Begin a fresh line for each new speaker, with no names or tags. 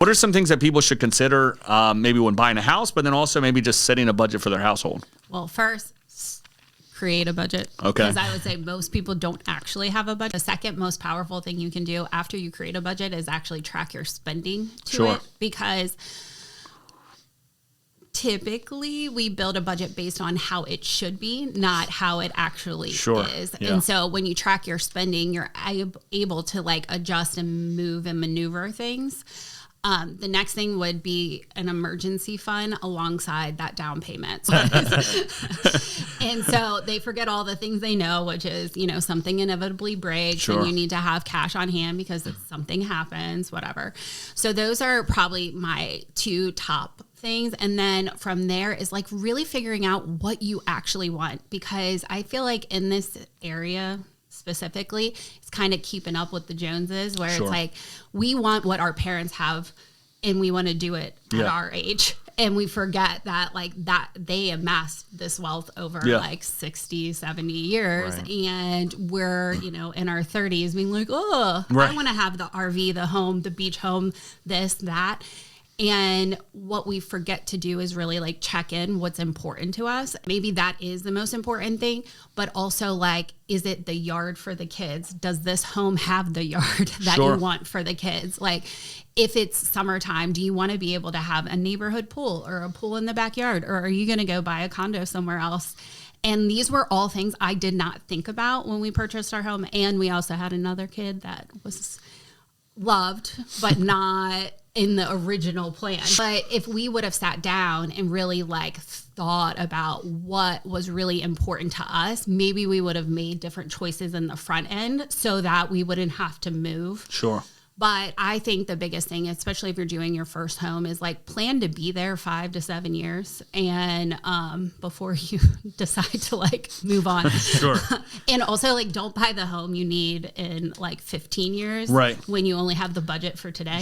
What are some things that people should consider maybe when buying a house, but then also maybe just setting a budget for their household?
Well, first, create a budget.
Okay.
Because I would say most people don't actually have a budget. The second most powerful thing you can do after you create a budget is actually track your spending to it. Because typically we build a budget based on how it should be, not how it actually is.
Yeah.
And so when you track your spending, you're able to like adjust and move and maneuver things. The next thing would be an emergency fund alongside that down payment. And so they forget all the things they know, which is, you know, something inevitably breaks and you need to have cash on hand because if something happens, whatever. So those are probably my two top things. And then from there is like really figuring out what you actually want, because I feel like in this area specifically, it's kind of keeping up with the Joneses, where it's like we want what our parents have and we want to do it at our age. And we forget that like that they amassed this wealth over like 60, 70 years. And we're, you know, in our 30s being like, oh, I want to have the RV, the home, the beach home, this, that. And what we forget to do is really like check in what's important to us. Maybe that is the most important thing, but also like, is it the yard for the kids? Does this home have the yard that you want for the kids? Like if it's summertime, do you want to be able to have a neighborhood pool or a pool in the backyard? Or are you going to go buy a condo somewhere else? And these were all things I did not think about when we purchased our home. And we also had another kid that was loved, but not in the original plan. But if we would have sat down and really like thought about what was really important to us, maybe we would have made different choices in the front end so that we wouldn't have to move. But I think the biggest thing, especially if you're doing your first home, is like plan to be there 5 to 7 years and before you decide to like move on. And also like don't buy the home you need in like 15 years when you only have the budget for today.